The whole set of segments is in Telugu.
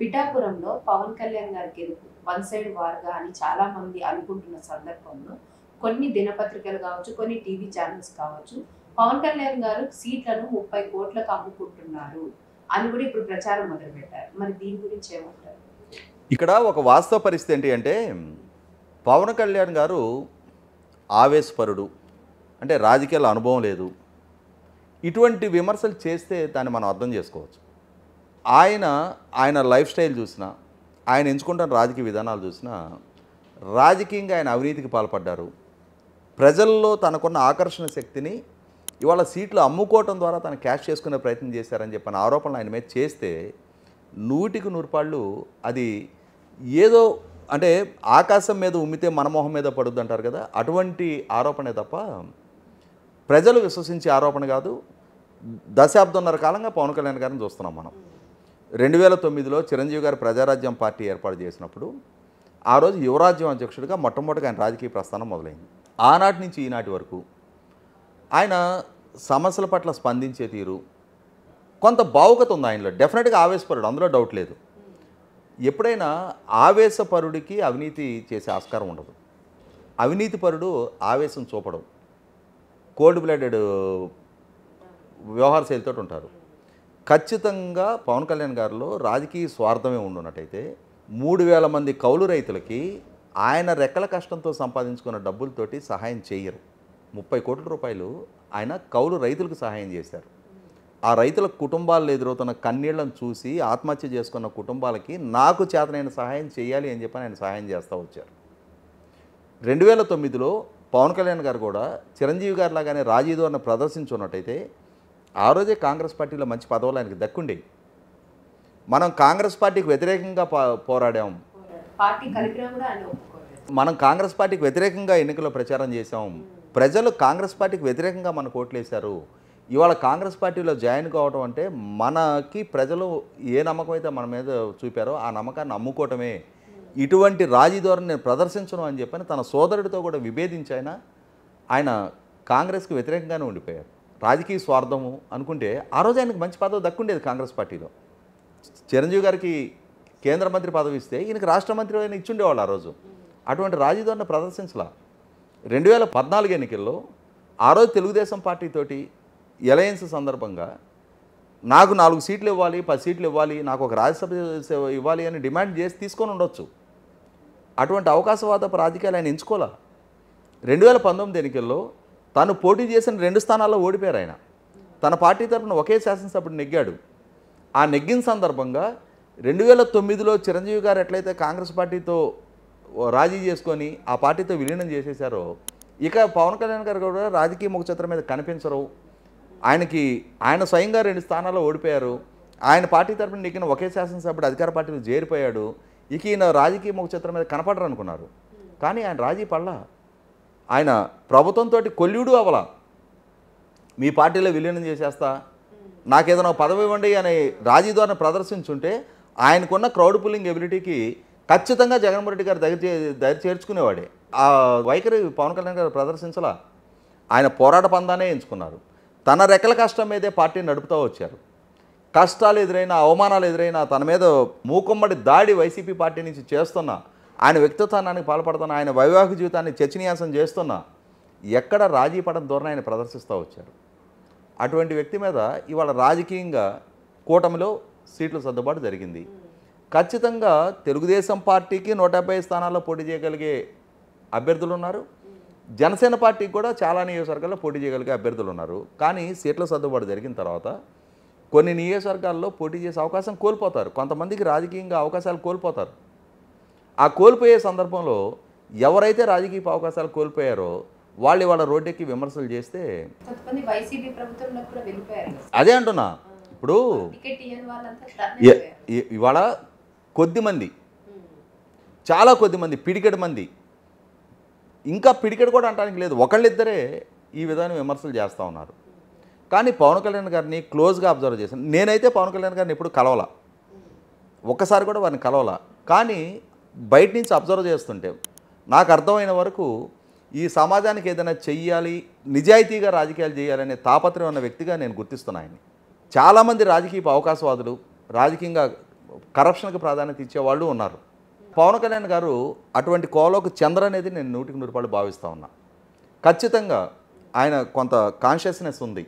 పిఠాపురంలో పవన్ కళ్యాణ్ గారికి వన్ సైడ్ వార్గా అని చాలా మంది అనుకుంటున్న సందర్భంలో కొన్ని దినపత్రికలు కావచ్చు, కొన్ని టీవీ ఛానల్స్ కావచ్చు, పవన్ కళ్యాణ్ గారు సీట్లను 30 కోట్లకు అమ్ముకుంటున్నారు అని కూడా ఇప్పుడు ప్రచారం మొదలుపెట్టారు. మరి దీని గురించి ఏమంటారు? ఇక్కడ ఒక వాస్తవ పరిస్థితి ఏంటి అంటే, పవన్ కళ్యాణ్ గారు ఆవేశపరుడు, అంటే రాజకీయాల అనుభవం లేదు, ఇటువంటి విమర్శలు చేస్తే దాన్ని మనం అర్థం చేసుకోవచ్చు. ఆయన లైఫ్ స్టైల్ చూసినా, ఆయన ఎంచుకుంటున్న రాజకీయ విధానాలు చూసినా, రాజకీయంగా ఆయన అవినీతికి పాల్పడ్డారు. ప్రజల్లో తనకున్న ఆకర్షణ శక్తిని ఇవాళ సీట్లు అమ్ముకోవటం ద్వారా తను క్యాష్ చేసుకునే ప్రయత్నం చేశారని చెప్పిన ఆరోపణలు ఆయన మీద చేస్తే 100కి 100 పాళ్ళు అది ఏదో అంటే ఆకాశం మీద ఉమ్మితే మన మొహం మీద పడుద్ది అంటారు కదా, అటువంటి ఆరోపణే తప్ప ప్రజలు విశ్వసించే ఆరోపణ కాదు. దశాబ్దంన్నర కాలంగా పవన్ కళ్యాణ్ గారిని చూస్తున్నాం మనం. 2009లో చిరంజీవి గారు ప్రజారాజ్యం పార్టీ ఏర్పాటు చేసినప్పుడు ఆ రోజు యువరాజ్యం అధ్యక్షుడిగా మొట్టమొదటిగా ఆయన రాజకీయ ప్రస్థానం మొదలైంది. ఆనాటి నుంచి ఈనాటి వరకు ఆయన సమస్యల పట్ల స్పందించే తీరు, కొంత భావుకత ఉంది ఆయనలో. డెఫినెట్గా ఆవేశపరుడు, అందులో డౌట్ లేదు. ఎప్పుడైనా ఆవేశపరుడికి అవినీతి చేసే ఆస్కారం ఉండదు. అవినీతిపరుడు ఆవేశం చూపడం, కోల్డ్ బ్లడెడ్ వ్యవహార శైలితో ఉంటారు. ఖచ్చితంగా పవన్ కళ్యాణ్ గారిలో రాజకీయ స్వార్థమే ఉండున్నట్టయితే 3000 మంది కౌలు రైతులకి ఆయన రెక్కల కష్టంతో సంపాదించుకున్న డబ్బులతోటి సహాయం చేయరు. 30 కోట్ల రూపాయలు ఆయన కౌలు రైతులకు సహాయం చేశారు. ఆ రైతుల కుటుంబాల్లో ఎదురవుతున్న కన్నీళ్లను చూసి ఆత్మహత్య చేసుకున్న కుటుంబాలకి నాకు చేతనైన సహాయం చేయాలి అని చెప్పి ఆయన సహాయం చేస్తూ వచ్చారు. 2009లో పవన్ కళ్యాణ్ గారు కూడా చిరంజీవి గారి లాగానే రాజీధోరణి ప్రదర్శించున్నట్టయితే ఆ రోజే కాంగ్రెస్ పార్టీలో మంచి పదవులు ఆయనకి దక్కుండేవి. మనం కాంగ్రెస్ పార్టీకి వ్యతిరేకంగా పోరాడాం. మనం కాంగ్రెస్ పార్టీకి వ్యతిరేకంగా ఎన్నికల్లో ప్రచారం చేశాం. ప్రజలు కాంగ్రెస్ పార్టీకి వ్యతిరేకంగా మనకు ఓట్లేశారు. ఇవాళ కాంగ్రెస్ పార్టీలో జాయిన్ కావడం అంటే మనకి ప్రజలు ఏ నమ్మకం అయితే మన మీద చూపారో ఆ నమ్మకాన్ని అమ్ముకోవటమే. ఇటువంటి రాజీధోరణి నేను ప్రదర్శించను అని చెప్పని తన సోదరుడితో కూడా విభేదించి ఆయన కాంగ్రెస్కి వ్యతిరేకంగానే ఉండిపోయారు. రాజకీయ స్వార్థము అనుకుంటే ఆ రోజు ఆయనకు మంచి పదవి దక్కుండేది కాంగ్రెస్ పార్టీలో. చిరంజీవి గారికి కేంద్ర మంత్రి పదవి ఇస్తే ఈయనకి రాష్ట్ర మంత్రి అయినా ఇచ్చుండేవాళ్ళు ఆ రోజు. అటువంటి రాజీధోరణి ప్రదర్శించలా. 2014 ఎన్నికల్లో ఆ రోజు తెలుగుదేశం పార్టీతోటి ఎలయన్స్ సందర్భంగా నాకు 4 సీట్లు ఇవ్వాలి, 10 సీట్లు ఇవ్వాలి, నాకు ఒక రాజ్యసభ ఇవ్వాలి అని డిమాండ్ చేసి తీసుకొని ఉండొచ్చు. అటువంటి అవకాశవాదపు రాజకీయాలు ఆయన ఎంచుకోలే. 2019 ఎన్నికల్లో తను పోటీ చేసిన 2 స్థానాల్లో ఓడిపోయారు ఆయన. తన పార్టీ తరఫున ఒకే శాసనసభ్యుడు నెగ్గాడు. ఆ నెగ్గిన సందర్భంగా 2009లో చిరంజీవి గారు ఎట్లయితే కాంగ్రెస్ పార్టీతో రాజీ చేసుకొని ఆ పార్టీతో విలీనం చేసేశారో, ఇక పవన్ కళ్యాణ్ గారు కూడా రాజకీయ ముఖచిత్రం మీద కనిపించరు. ఆయన స్వయంగా 2 స్థానాల్లో ఓడిపోయారు. ఆయన పార్టీ తరఫున నెగ్గిన ఒకే శాసనసభ్యుడు అధికార పార్టీలో చేరిపోయాడు. ఇక ఈయన రాజకీయ ముఖచిత్రం మీద కనపడరు అనుకున్నారు. కానీ ఆయన రాజీ పడలా. ఆయన ప్రభుత్వంతో కొల్లుడు అవ్వలా. మీ పార్టీలో విలీనం చేసేస్తా, నాకేదైనా పదవి ఇవ్వండి అని రాజీధోరణి ప్రదర్శించుంటే ఆయనకున్న క్రౌడ్ పుల్లింగ్ ఎబిలిటీకి ఖచ్చితంగా జగన్మోహన్ రెడ్డి గారు దగ్గర చేర్చుకునేవాడే. ఆ వైఖరి పవన్ కళ్యాణ్ గారు ప్రదర్శించలా. ఆయన పోరాట పందానే ఎంచుకున్నారు. తన రెక్కల కష్టం మీదే పార్టీని నడుపుతూ వచ్చారు. కష్టాలు ఎదురైనా, అవమానాలు ఎదురైనా తన మీద మూకుమ్మడి దాడి వైసీపీ పార్టీ నుంచి చేస్తున్నా, ఆయన వ్యక్తిత్వానికి పాల్పడుతున్న, ఆయన వైవాహిక జీవితాన్ని చర్చనీయాంశం చేస్తున్నా ఎక్కడ రాజీ పడని ధోరణి ఆయన ప్రదర్శిస్తూ వచ్చారు. అటువంటి వ్యక్తి మీద ఇవాళ రాజకీయంగా కూటమిలో సీట్ల సర్దుబాటు జరిగింది. ఖచ్చితంగా తెలుగుదేశం పార్టీకి 170 స్థానాల్లో పోటీ చేయగలిగే అభ్యర్థులు ఉన్నారు. జనసేన పార్టీకి కూడా చాలా నియోజకవర్గాల్లో పోటీ చేయగలిగే అభ్యర్థులు ఉన్నారు. కానీ సీట్ల సర్దుబాటు జరిగిన తర్వాత కొన్ని నియోజకవర్గాల్లో పోటీ చేసే అవకాశం కోల్పోతారు. కొంతమందికి రాజకీయంగా అవకాశాలు కోల్పోతారు. ఆ కోల్పోయే సందర్భంలో ఎవరైతే రాజకీయ అవకాశాలు కోల్పోయారో వాళ్ళు ఇవాళ రోడ్డెక్కి విమర్శలు చేస్తే అదే అంటున్నా. ఇప్పుడు ఇవాళ కొద్దిమంది, చాలా కొద్దిమంది, పిడికెడు మంది, ఇంకా పిడికెడు కూడా అంటానికి లేదు, ఒకళ్ళిద్దరే ఈ విధమైన విమర్శలు చేస్తూ ఉన్నారు. కానీ పవన్ కళ్యాణ్ గారిని క్లోజ్గా అబ్జర్వ్ చేశాను. నేనైతే పవన్ కళ్యాణ్ గారిని ఎప్పుడు కలవలా, ఒక్కసారి కూడా వారిని కలవలా. కానీ బయట నుంచి అబ్జర్వ్ చేస్తుంటే నాకు అర్థమైన వరకు ఈ సమాజానికి ఏదైనా చెయ్యాలి, నిజాయితీగా రాజకీయాలు చేయాలనే తాపత్రయం ఉన్న వ్యక్తిగా నేను గుర్తిస్తున్నాను ఆయన్ని. చాలామంది రాజకీయ అవకాశవాదులు, రాజకీయంగా కరప్షన్కి ప్రాధాన్యత ఇచ్చేవాళ్ళు ఉన్నారు. పవన్ కళ్యాణ్ గారు అటువంటి కోలోకి చెందరనేది నేను 100% భావిస్తూ ఉన్నా. ఖచ్చితంగా ఆయన కొంత కాన్షియస్నెస్ ఉంది,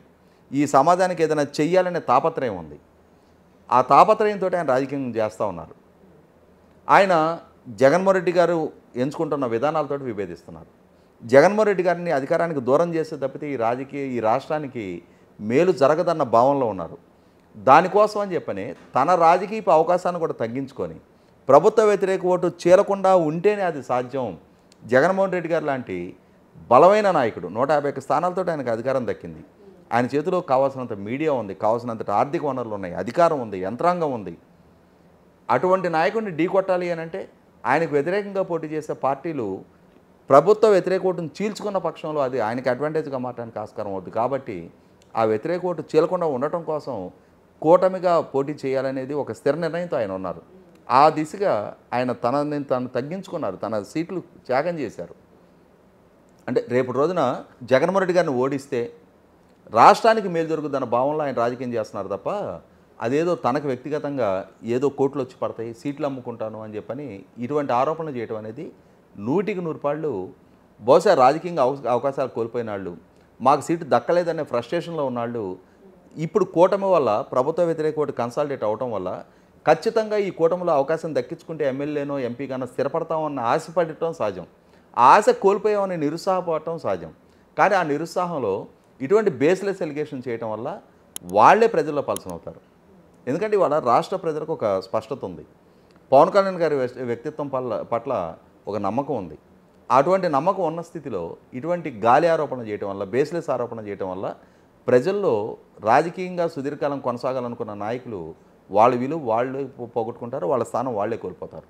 ఈ సమాజానికి ఏదైనా చెయ్యాలనే తాపత్రయం ఉంది. ఆ తాపత్రయంతో ఆయన రాజకీయం చేస్తూ ఉన్నారు. ఆయన జగన్మోహన్ రెడ్డి గారు ఎంచుకుంటున్న విధానాలతో విభేదిస్తున్నారు. జగన్మోహన్ రెడ్డి గారిని అధికారానికి దూరం చేసే తప్పితే ఈ రాష్ట్రానికి మేలు జరగదన్న భావనలో ఉన్నారు. దానికోసం అని చెప్పని తన రాజకీయ అవకాశాన్ని కూడా తగ్గించుకొని ప్రభుత్వ వ్యతిరేక ఓటు చీలకుండా ఉంటేనే అది సాధ్యం. జగన్మోహన్ రెడ్డి గారు లాంటి బలమైన నాయకుడు, 151 స్థానాలతో ఆయనకు అధికారం దక్కింది. ఆయన చేతిలో కావాల్సినంత మీడియా ఉంది, కావాల్సినంత ఆర్థిక వనరులు ఉన్నాయి, అధికారం ఉంది, యంత్రాంగం ఉంది. అటువంటి నాయకుడిని ఢీకొట్టాలి అని అంటే ఆయనకు వ్యతిరేకంగా పోటీ చేసే పార్టీలు ప్రభుత్వ వ్యతిరేక ఓటును చీల్చుకున్న పక్షంలో అది ఆయనకి అడ్వాంటేజ్గా మారడానికి ఆస్కారం అవుతుంది. కాబట్టి ఆ వ్యతిరేక ఓటు చీలకుండా ఉండటం కోసం కూటమిగా పోటీ చేయాలనేది ఒక స్థిర నిర్ణయంతో ఆయన ఉన్నారు. ఆ దిశగా ఆయన తను తగ్గించుకున్నారు, తన సీట్లు త్యాగం చేశారు. అంటే రేపు రోజున జగన్మోహన్ రెడ్డి గారిని ఓడిస్తే రాష్ట్రానికి మేలు జరుగుతున్న భావనలో ఆయన రాజకీయం చేస్తున్నారు తప్ప అదేదో తనకు వ్యక్తిగతంగా ఏదో కోట్లు వచ్చి పడతాయి, సీట్లు అమ్ముకుంటాను అని చెప్పని ఇటువంటి ఆరోపణలు చేయడం అనేది 100% బహుశా రాజకీయంగా అవకాశాలు కోల్పోయిన వాళ్ళు, మాకు సీటు దక్కలేదనే ఫ్రస్ట్రేషన్లో ఉన్నాళ్ళు ఇప్పుడు కూటమి వల్ల ప్రభుత్వ వ్యతిరేక ఓటు కన్సాలిడేట్ అవడం వల్ల ఖచ్చితంగా ఈ కూటమిలో అవకాశం దక్కించుకుంటే ఎమ్మెల్యేనో ఎంపీగానో స్థిరపడతామన్న ఆశపడటం సహజం. ఆ ఆశ కోల్పోయామని నిరుత్సాహపడటం సహజం. కానీ ఆ నిరుత్సాహంలో ఇటువంటి బేస్లెస్ ఎలిగేషన్ చేయడం వల్ల వాళ్లే ప్రజల్లో పలసనవుతారు. ఎందుకంటే ఇవాళ రాష్ట్ర ప్రజలకు ఒక స్పష్టత ఉంది, పవన్ కళ్యాణ్ గారి వ్యక్తిత్వం పట్ల ఒక నమ్మకం ఉంది. అటువంటి నమ్మకం ఉన్న స్థితిలో ఇటువంటి గాలి ఆరోపణ చేయడం వల్ల, బేస్లెస్ ఆరోపణ చేయడం వల్ల ప్రజల్లో రాజకీయంగా సుదీర్ఘకాలం కొనసాగాలనుకున్న నాయకులు వాళ్ళ విలువ వాళ్ళే పోగొట్టుకుంటారు, వాళ్ళ స్థానం వాళ్ళే కోల్పోతారు.